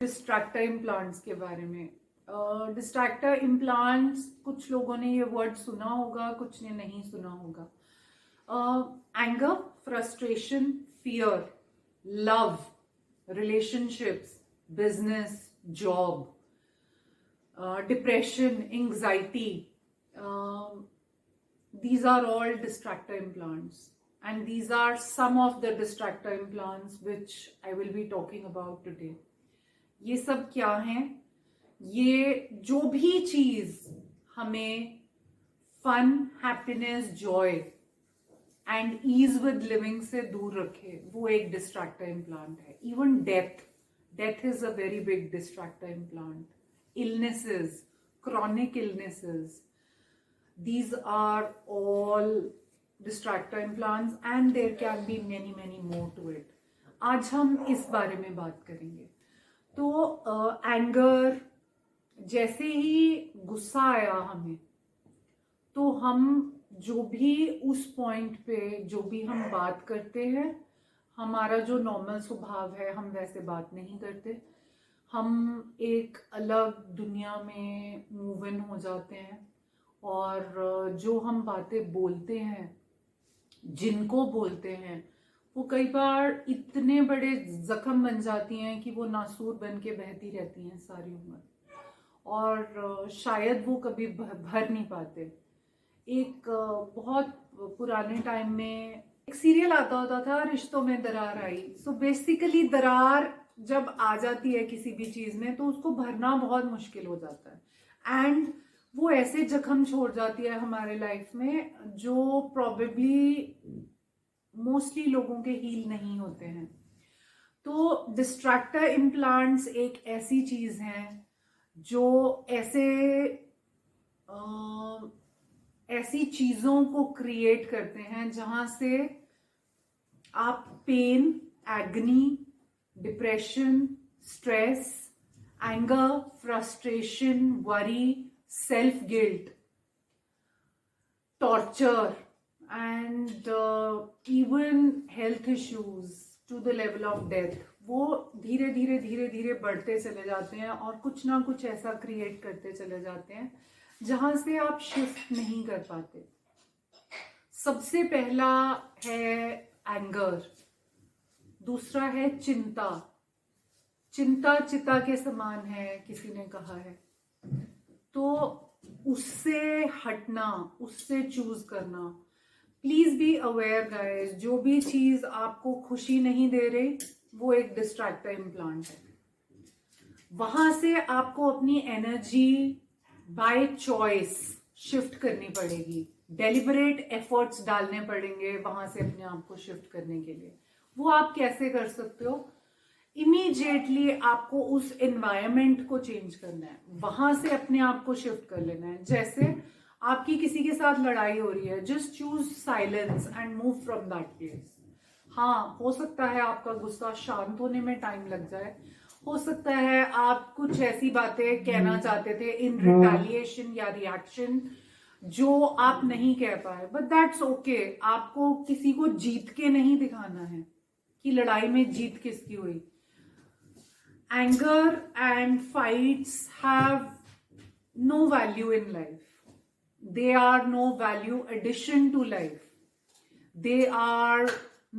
Distractor implants के बारे में। डिस्ट्रैक्टर इम्प्लांट्स, कुछ लोगों ने ये वर्ड सुना होगा, कुछ ने नहीं सुना होगा। Anger, frustration, fear, love, relationships, business, job, depression, anxiety, these are all distractor implants, and these are some of the distractor implants which I will be talking about today. ये सब क्या हैं? ये जो भी चीज हमें fun, happiness, joy and ease with living से दूर रखे, वो एक डिस्ट्रैक्टर इम्प्लांट है। Even death is a very big distractor implant. illnesses, chronic illnesses, these are all distractor implants and there can be many more to it. आज हम इस बारे में बात करेंगे। तो एंगर, जैसे ही गुस्सा आया हमें, तो हम जो भी उस पॉइंट पे जो भी हम बात करते हैं, हमारा जो नॉर्मल स्वभाव है, हम वैसे बात नहीं करते। हम एक अलग दुनिया में मूव इन हो जाते हैं और जो हम बातें बोलते हैं, जिनको बोलते हैं, वो कई बार इतने बड़े जख्म बन जाती हैं कि वो नासूर बन के बहती रहती हैं सारी उम्र, और शायद वो कभी भर नहीं पाते। एक बहुत पुराने टाइम में एक सीरियल आता होता था, रिश्तों में दरार आई। सो बेसिकली दरार जब आ जाती है किसी भी चीज में, तो उसको भरना बहुत मुश्किल हो जाता है एंड वो ऐसे जख्म छोड़ जाती है हमारे लाइफ में जो प्रोबेबली मोस्टली लोगों के हील नहीं होते हैं। तो डिस्ट्रैक्टर इम्प्लांट्स एक ऐसी चीज है जो ऐसी चीजों को क्रिएट करते हैं जहां से आप pain, agony, depression, stress, anger, frustration, worry, self guilt, torture and even health issues to the level of death, वो धीरे धीरे बढ़ते चले जाते हैं और कुछ ना कुछ ऐसा क्रिएट करते चले जाते हैं जहां से आप शिफ्ट नहीं कर पाते। सबसे पहला है एंगर, दूसरा है चिंता। चिंता चिता के समान है, किसी ने कहा है। तो उससे हटना, उससे चूज करना। प्लीज बी अवेयर गाइस, जो भी चीज आपको खुशी नहीं दे रही, वो एक डिस्ट्रैक्टर इम्प्लांट है। वहां से आपको अपनी एनर्जी बाय चॉइस शिफ्ट करनी पड़ेगी, डेलिबरेट एफर्ट्स डालने पड़ेंगे वहां से अपने आप को शिफ्ट करने के लिए। वो आप कैसे कर सकते हो? इमीडिएटली आपको उस एनवायरमेंट को चेंज करना है, वहां से अपने आप को शिफ्ट कर लेना है। जैसे आपकी किसी के साथ लड़ाई हो रही है, just choose silence and move from that place. हाँ, हो सकता है आपका गुस्सा शांत होने में टाइम लग जाए, हो सकता है आप कुछ ऐसी बातें कहना चाहते थे इन रिटेलिएशन या रिएक्शन जो आप नहीं कह पाए, बट दैट्स ओके। आपको किसी को जीत के नहीं दिखाना है कि लड़ाई में जीत किसकी हुई। Anger and fights have no value in life, they are no value addition to life, they are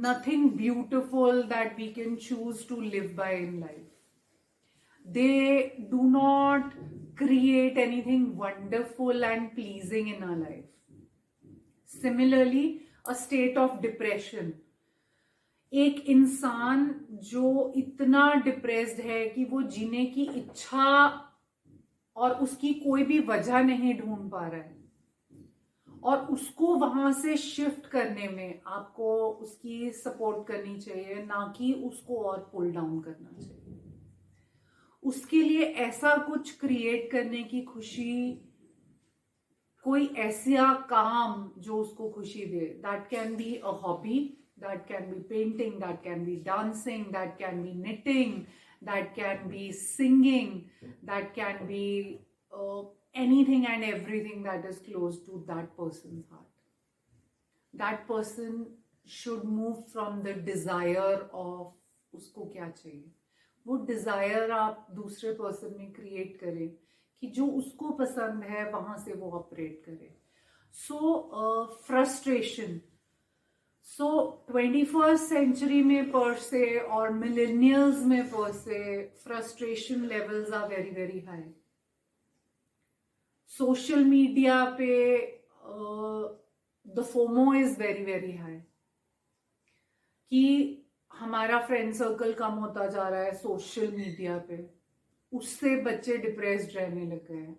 nothing beautiful that we can choose to live by in life, they do not create anything wonderful and pleasing in our life. Similarly, a state of depression, एक इंसान जो इतना depressed है कि वो जीने की इच्छा और उसकी कोई भी वजह नहीं ढूंढ पा रहा है, और उसको वहां से शिफ्ट करने में आपको उसकी सपोर्ट करनी चाहिए, ना कि उसको और पुल डाउन करना चाहिए। उसके लिए ऐसा कुछ क्रिएट करने की खुशी, कोई ऐसा काम जो उसको खुशी दे। That can be a hobby, that can be painting, that can be dancing, that can be knitting, that can be singing, that can be anything and everything that is close to that person's heart. That person should move from the desire of उसको क्या चाहिए, वो Dzire आप दूसरे person में create करें कि जो उसको पसंद है वहां से वो ऑपरेट करे. सो फ्रस्ट्रेशन. सो 21st सेंचुरी में पर से और मिलेनियल्स में पर से frustration levels are very very high. Social media पे the FOMO is very very high कि हमारा फ्रेंड सर्कल कम होता जा रहा है सोशल मीडिया पे, उससे बच्चे डिप्रेस्ड रहने लग गए हैं.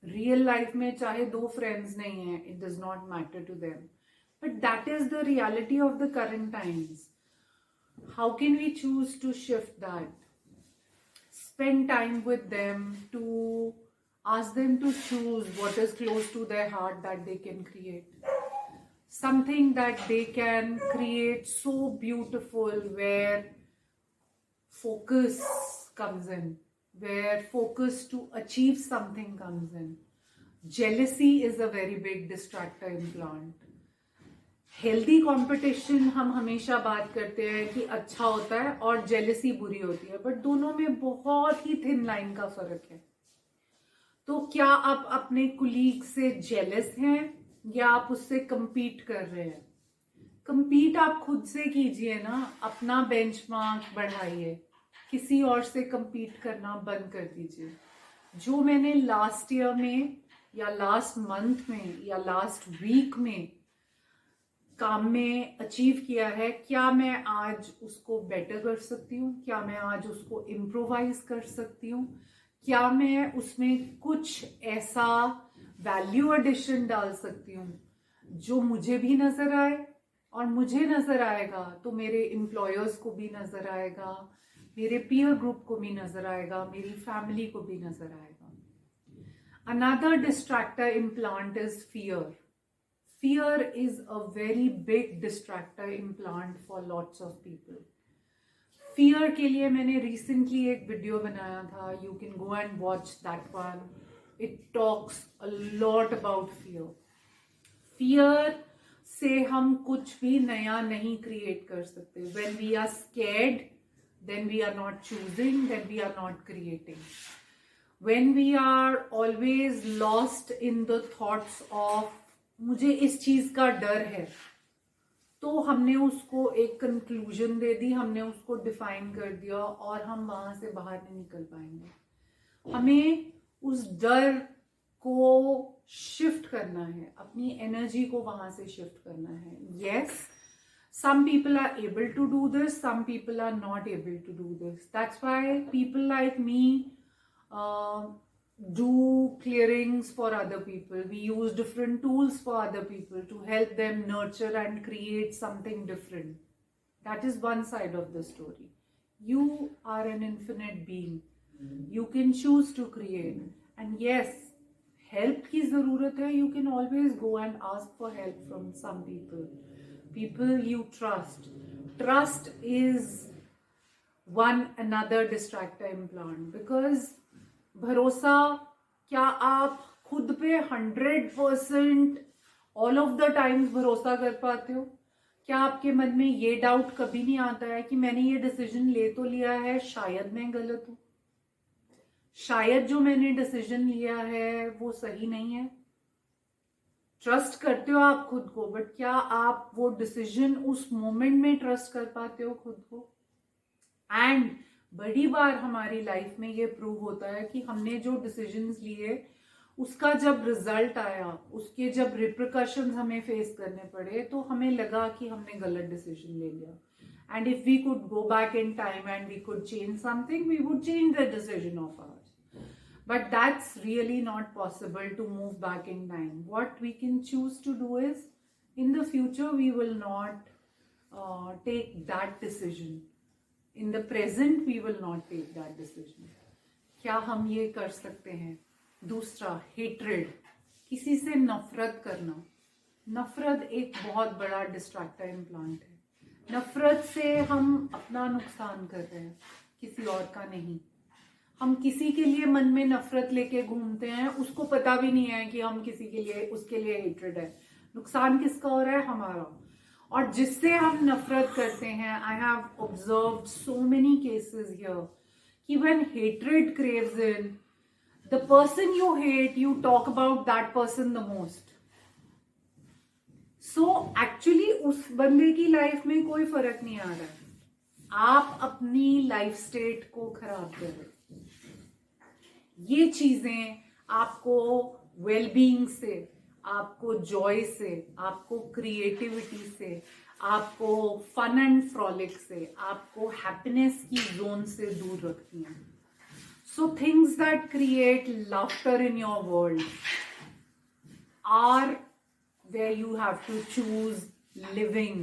रियल लाइफ में चाहे 2 फ्रेंड्स नहीं है, it does not matter to them, but that is the reality of the current times. How can we choose to shift that? Spend time with them, to ask them to choose what is close to their heart that they can create. Something that they can create so beautiful, where focus comes in, where focus to achieve something comes in. Jealousy is a very big distractor implant. Healthy competition हम हमेशा बात करते हैं कि अच्छा होता है और जेलसी बुरी होती है, बट दोनों में बहुत ही थिन लाइन का फर्क है. तो क्या आप अपने कुलीग से जेलस हैं या आप उससे compete कर रहे हैं? compete आप खुद से कीजिए ना, अपना बेंचमार्क बढ़ाइए, किसी और से compete करना बंद कर दीजिए. जो मैंने लास्ट ईयर में या लास्ट मंथ में या लास्ट वीक में काम में अचीव किया है, क्या मैं आज उसको बेटर कर सकती हूँ? क्या मैं आज उसको इम्प्रोवाइज कर सकती हूँ? क्या मैं उसमें कुछ ऐसा वैल्यू एडिशन डाल सकती हूँ जो मुझे भी नजर आए, और मुझे नजर आएगा तो मेरे एम्प्लॉयर्स को भी नजर आएगा, मेरे पीयर ग्रुप को भी नजर आएगा, मेरी फैमिली को भी नजर आएगा. Another distractor implant is fear. Fear is a very big distractor implant for lots of people. Fear के लिए मैंने recently एक वीडियो बनाया था. You can go and watch that one. It talks a lot about fear. Fear से हम कुछ भी नया नहीं create कर सकते. When we are scared, then we are not choosing, then we are not creating. When we are always lost in the thoughts of मुझे इस चीज का डर है, तो हमने उसको एक कंक्लूजन दे दी, हमने उसको डिफाइन कर दिया और हम वहां से बाहर नहीं निकल पाएंगे. हमें उस डर को शिफ्ट करना है, अपनी एनर्जी को वहां से शिफ्ट करना है. Yes, some people are able to do this, some people are not able to do this. That's why people like me do clearings for other people. We use different tools for other people to help them nurture and create something different. That is one side of the story. You are an infinite being. You can choose to create. And yes, help की ज़रूरत है. You can always go and ask for help from some people. People you trust. Trust is another distractor implant, because भरोसा, क्या आप खुद पे 100% all of the times भरोसा कर पाते हो? क्या आपके मन में ये डाउट कभी नहीं आता है कि मैंने ये डिसीजन ले तो लिया है, शायद मैं गलत हूं, शायद जो मैंने डिसीजन लिया है वो सही नहीं है? ट्रस्ट करते हो आप खुद को, बट क्या आप वो डिसीजन उस मोमेंट में ट्रस्ट कर पाते हो खुद को? एंड बड़ी बार हमारी लाइफ में ये प्रूव होता है कि हमने जो डिसीजंस लिए उसका जब रिजल्ट आया, उसके जब रिप्रिकॉशंस हमें फेस करने पड़े, तो हमें लगा कि हमने गलत डिसीजन ले लिया. And if we could go back in time and we could change something, we would change the decision of ours. But that's really not possible to move back in time. What we can choose to do is, in the future, we will not take that decision. In the present, we will not take that decision. क्या हम ये कर सकते हैं? दूसरा, hatred. किसी से नफरत करना. नफरत एक बहुत बड़ा डिस्ट्रैक्टर इम्प्लांट है. नफरत से हम अपना नुकसान कर रहे हैं, किसी और का नहीं. हम किसी के लिए मन में नफरत लेके घूमते हैं, उसको पता भी नहीं है कि हम किसी के लिए, उसके लिए हेट्रेड है. नुकसान किसका हो रहा है? हमारा. और जिससे हम नफरत करते हैं, I have observed so many cases here कि when hatred craves in, the person you hate, you talk about that person the most. So actually उस बंदे की लाइफ में कोई फर्क नहीं आ रहा है, आप अपनी लाइफ स्टेट को खराब कर रहे हो। ये चीजें आपको वेलबींग से, आपको जॉय से, आपको क्रिएटिविटी से, आपको फन एंड फ्रॉलिक से, आपको हैप्पीनेस की जोन से दूर रखती हैं। So things that create laughter in your world are where you have to choose living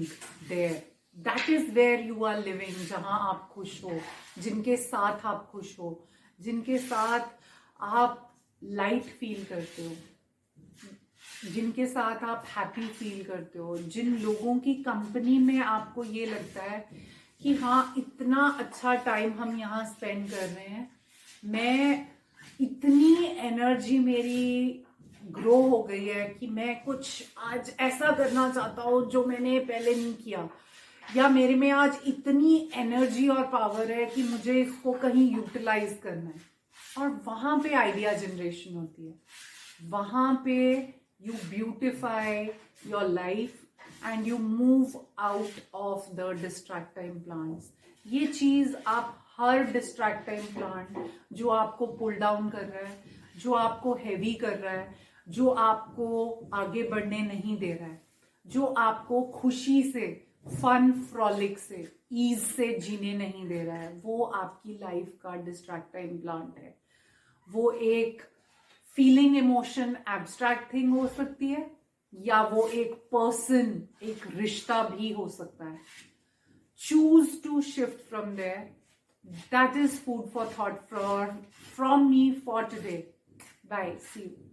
there. That is where you are living, जहां आप खुश हो, जिनके साथ आप खुश हो, जिनके साथ आप लाइट फील करते हो, जिनके साथ आप हैप्पी फील करते हो, जिन लोगों की कंपनी में आपको ये लगता है कि हाँ इतना अच्छा टाइम हम यहाँ स्पेंड कर रहे हैं, मैं इतनी एनर्जी मेरी ग्रो हो गई है कि मैं कुछ आज ऐसा करना चाहता हूँ जो मैंने पहले नहीं किया, या मेरे में आज इतनी एनर्जी और पावर है कि मुझे इसको कहीं यूटिलाइज करना है। और वहां पे आइडिया जनरेशन होती है, वहां पे you beautify your life and you move out of the distracting plants. ये चीज आप हर डिस्ट्रैक्टिंग प्लांट जो आपको पुल डाउन कर रहा है, जो आपको हैवी कर रहा है, जो आपको आगे बढ़ने नहीं दे रहा है, जो आपको खुशी से, फन फ्रॉलिक से, ईज से जीने नहीं दे रहा है, वो आपकी लाइफ का डिस्ट्रैक्टिंग प्लांट है। वो एक फीलिंग, इमोशन, एब्स्ट्रैक्ट थिंग हो सकती है, या वो एक पर्सन, एक रिश्ता भी हो सकता है। Choose to shift from there. That is food for thought from me for today. Bye. See you.